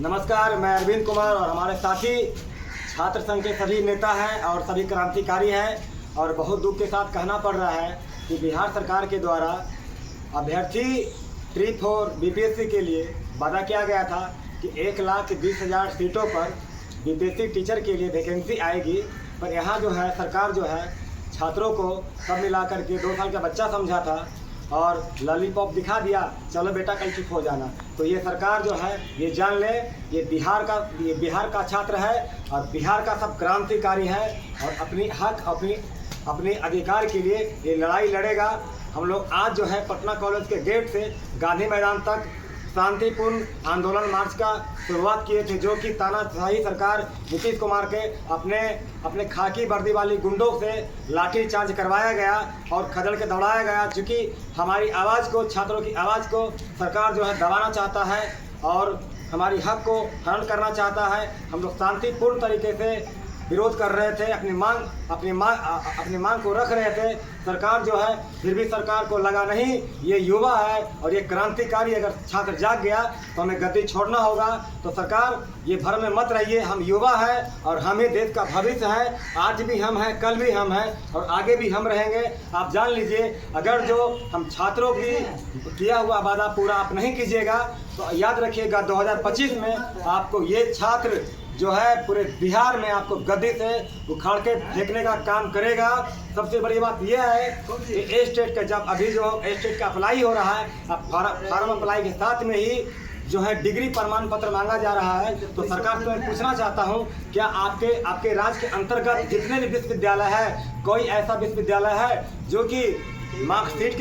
नमस्कार, मैं अरविंद कुमार और हमारे साथी छात्र संघ के सभी नेता हैं और सभी क्रांतिकारी हैं। और बहुत दुख के साथ कहना पड़ रहा है कि बिहार सरकार के द्वारा अभ्यर्थी ट्री 4 बीपीएससी के लिए वादा किया गया था कि 1,20,000 सीटों पर बीपीएससी टीचर के लिए वैकेंसी आएगी। पर यहाँ जो है सरकार जो है छात्रों को सब मिलाकर के 2 साल का बच्चा समझा था और लॉलीपॉप दिखा दिया, चलो बेटा कल चुप हो जाना। तो ये सरकार जो है ये जान ले, ये बिहार का छात्र है और बिहार का सब क्रांतिकारी है और अपनी हक अपने अधिकार के लिए ये लड़ाई लड़ेगा। हम लोग आज जो है पटना कॉलेज के गेट से गांधी मैदान तक शांतिपूर्ण आंदोलन मार्च का शुरुआत किए थे, जो कि तानाशाही सरकार नीतीश कुमार के अपने खाकी वर्दी वाली गुंडों से लाठी चार्ज करवाया गया और खदेड़ के दौड़ाया गया। चूँकि हमारी आवाज़ को, छात्रों की आवाज़ को सरकार जो है दबाना चाहता है और हमारी हक को हरण करना चाहता है। हम लोग शांतिपूर्ण तरीके से विरोध कर रहे थे, अपनी मांग को रख रहे थे। सरकार जो है फिर भी सरकार को लगा नहीं, ये युवा है और ये क्रांतिकारी, अगर छात्र जाग गया तो हमें गद्दी छोड़ना होगा। तो सरकार ये भ्रम में मत रहिए, हम युवा हैं और हम ही देश का भविष्य है। आज भी हम हैं, कल भी हम हैं और आगे भी हम रहेंगे। आप जान लीजिए, अगर जो हम छात्रों की किया हुआ वादा पूरा आप नहीं कीजिएगा तो याद रखिएगा 2025 में आपको ये छात्र जो है पूरे बिहार में आपको गद्दी से उखाड़ के फेंकने का काम करेगा। सबसे बड़ी बात यह है कि ए स्टेट का जब अभी जो ए स्टेट का अप्लाई हो रहा है, अब फार्म अप्लाई के साथ में ही जो है डिग्री प्रमाण पत्र मांगा जा रहा है। तो सरकार से मैं पूछना चाहता हूं, क्या आपके राज्य के अंतर्गत जितने भी विश्वविद्यालय है, कोई ऐसा विश्वविद्यालय है जो कि मार्कशीट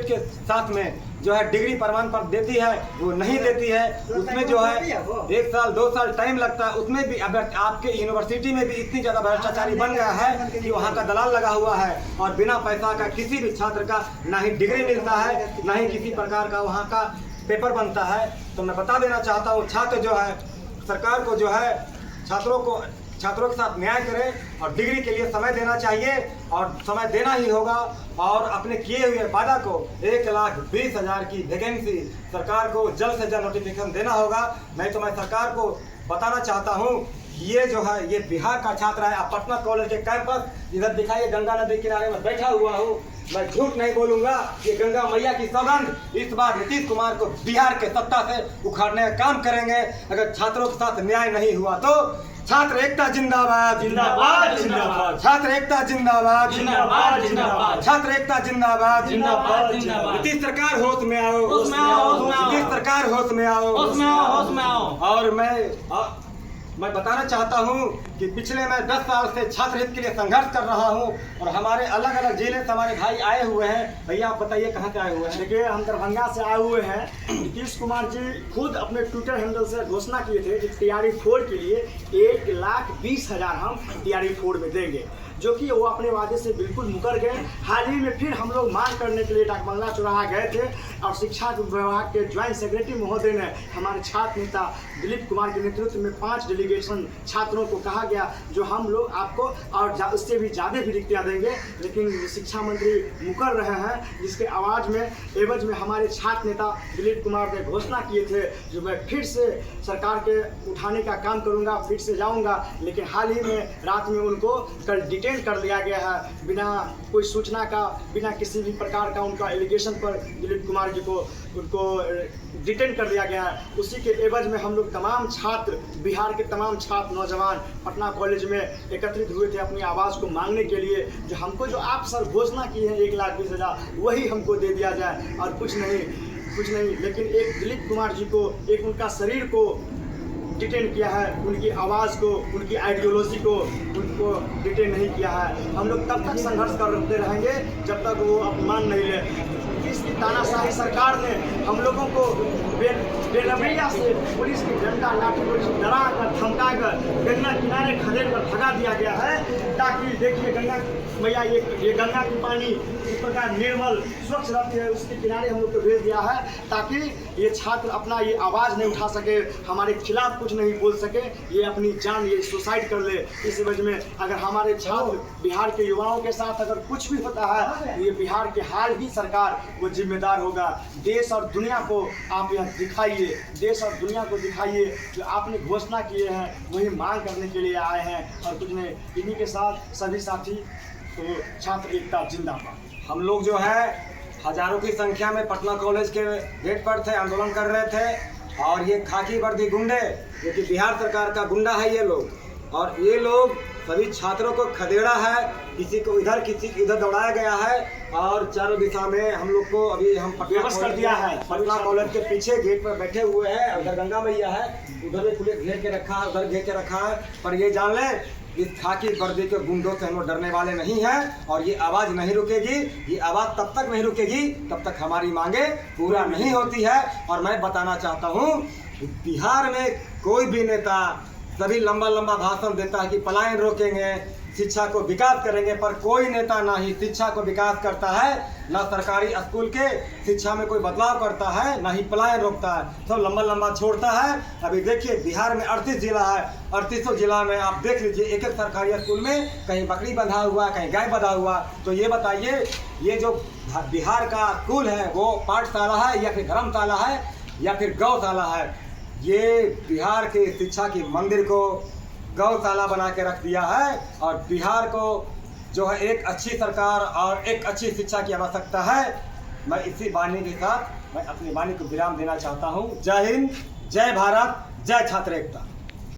के साथ में जो है डिग्री प्रमाण पत्र देती है? वो नहीं देती है। उसमें जो है 1 साल 2 साल टाइम लगता है। उसमें भी अब आपके यूनिवर्सिटी में भी इतनी ज़्यादा भ्रष्टाचारी बन गया है कि वहाँ का दलाल लगा हुआ है और बिना पैसा का किसी भी छात्र का ना ही डिग्री मिलता है, ना ही किसी प्रकार का वहाँ का पेपर बनता है। तो मैं बता देना चाहता हूँ, छात्र जो है सरकार को जो है छात्रों के साथ न्याय करें और डिग्री के लिए समय देना चाहिए और समय देना ही होगा। और अपने किए हुए वादा को 1,20,000 की वैकेंसी सरकार को जल्द से जल्द नोटिफिकेशन देना होगा। मैं सरकार को बताना चाहता हूँ, ये जो है ये बिहार का छात्र है। आप पटना कॉलेज के कैंपस इधर दिखाइए, गंगा नदी किनारे में बैठा हुआ हूँ। मैं झूठ नहीं बोलूँगा, ये गंगा मैया की सौगंध, इस बार नीतीश कुमार को बिहार के सत्ता से उखाड़ने का काम करेंगे अगर छात्रों के साथ न्याय नहीं हुआ तो। छात्र एकता जिंदाबाद जिंदाबाद जिंदाबाद, छात्र एकता जिंदाबाद जिंदाबाद जिंदाबाद, छात्र एकता जिंदाबाद जिंदाबाद जिंदाबाद। नीतीश सरकार होश में आओ, होश में आओ, होश में आओ। नीतीश सरकार होश में आओ, होश में आओ, होश में आओ। और मैं बताना चाहता हूं कि पिछले मैं 10 साल से छात्र हित के लिए संघर्ष कर रहा हूं और हमारे अलग अलग जिले से हमारे भाई आए हुए हैं। भैया आप बताइए कहां से आए हुए हैं? देखिए, हम दरभंगा से आए हुए हैं। नीतीश कुमार जी खुद अपने ट्विटर हैंडल से घोषणा किए थे कि तैयारी 4 के लिए 1,20,000 हम तैयारी 4 में देंगे, जो कि वो अपने वादे से बिल्कुल मुकर गए। हाल ही में फिर हम लोग मांग करने के लिए डाकबंगला चौराहा गए थे और शिक्षा विभाग के ज्वाइंट सेक्रेटरी महोदय ने हमारे छात्र नेता दिलीप कुमार के नेतृत्व में 5 डेलीगेशन छात्रों को कहा गया जो हम लोग आपको और उससे भी ज़्यादा भी रिक्तियाँ देंगे, लेकिन शिक्षा मंत्री मुकर रहे हैं, जिसके एवज में हमारे छात्र नेता दिलीप कुमार ने घोषणा किए थे जो मैं फिर से सरकार के उठाने का काम करूँगा, फिर से जाऊँगा। लेकिन हाल ही में रात में उनको कल डिटेन कर लिया गया है, बिना कोई सूचना का, बिना किसी भी प्रकार का उनका एलिगेशन पर दिलीप कुमार जी को उनको डिटेन कर लिया गया है। उसी के एवज में हम लोग तमाम छात्र, बिहार के तमाम छात्र नौजवान पटना कॉलेज में एकत्रित हुए थे अपनी आवाज़ को मांगने के लिए। जो हमको जो आप सर घोषणा की है 1,20,000, वही हमको दे दिया जाए और कुछ नहीं। लेकिन एक दिलीप कुमार जी को, एक उनका शरीर को डिटेन किया है, उनकी आवाज़ को, उनकी आइडियोलॉजी को उनको डिटेन नहीं किया है। हम लोग तब तक संघर्ष करते रहेंगे जब तक वो अपमान नहीं ले। इसकी तानाशाही सरकार ने हम लोगों को बेरवैया से पुलिस की डंडा लाठी पुलिस डरा कर, धमका कर गंगा किनारे खदेड़ कर भगा दिया गया है, ताकि देखिए गंगा मैया ये गंगा की पानी इस प्रकार निर्मल स्वच्छ रहती है, उसके किनारे हम लोग को भेज दिया है ताकि ये छात्र अपना ये आवाज़ नहीं उठा सके, हमारे खिलाफ कुछ नहीं बोल सके, ये अपनी जान ये सुसाइड कर ले। इस वजह में अगर हमारे छात्र बिहार के युवाओं के साथ अगर कुछ भी होता है तो ये बिहार के हाल ही सरकार वो जिम्मेदार होगा। देश और दुनिया को आप यह दिखाइए दिखाइए, देश और दुनिया को दिखाइए जो आपने घोषणा किए हैं वही मांग करने के लिए आए हैं और कुछ नहीं। इन्हीं के साथ सभी साथी, तो छात्र एकता जिंदाबाद। हम लोग जो है हजारों की संख्या में पटना कॉलेज के गेट पर थे, आंदोलन कर रहे थे। और ये खाकी वर्दी गुंडे, जो कि बिहार सरकार का गुंडा है ये लोग, और ये लोग सभी छात्रों को खदेड़ा है, किसी को इधर किसी को इधर दौड़ाया गया है। और चारों दिशा में हम लोग को अभी हम बेबस कर दिया है। पटना कॉलेज के पीछे गेट पर बैठे हुए हैं। उधर गंगा मैया है, उधर भी पुलिस घेर के रखा है, उधर घेर के रखा है। पर ये जान लें, इस खाकी वर्दी के गुंडों से हम लोग डरने वाले नहीं हैं और ये आवाज़ नहीं रुकेगी। ये आवाज़ तब तक नहीं रुकेगी तब तक हमारी मांगे पूरा नहीं होती है। और मैं बताना चाहता हूँ, बिहार में कोई भी नेता सभी लंबा लंबा भाषण देता है कि पलायन रोकेंगे, शिक्षा को विकास करेंगे, पर कोई नेता ना ही शिक्षा को विकास करता है, ना सरकारी स्कूल के शिक्षा में कोई बदलाव करता है, ना ही पलायन रोकता है। सब लंबा लंबा छोड़ता है। अभी देखिए बिहार में 38 जिला है, 38 जिला में आप देख लीजिए एक एक सरकारी स्कूल में कहीं बकरी बंधा हुआ, कहीं गाय बंधा हुआ। तो ये बताइए, ये जो बिहार का स्कूल है वो पाठशाला है या फिर धर्मशाला है या फिर गौशाला है? ये बिहार के शिक्षा की मंदिर को गौशाला बना के रख दिया है। और बिहार को जो है एक अच्छी सरकार और एक अच्छी शिक्षा की आवश्यकता है। मैं इसी वाणी के साथ मैं अपनी वाणी को विराम देना चाहता हूँ। जय हिंद, जय भारत, जय छात्र एकता।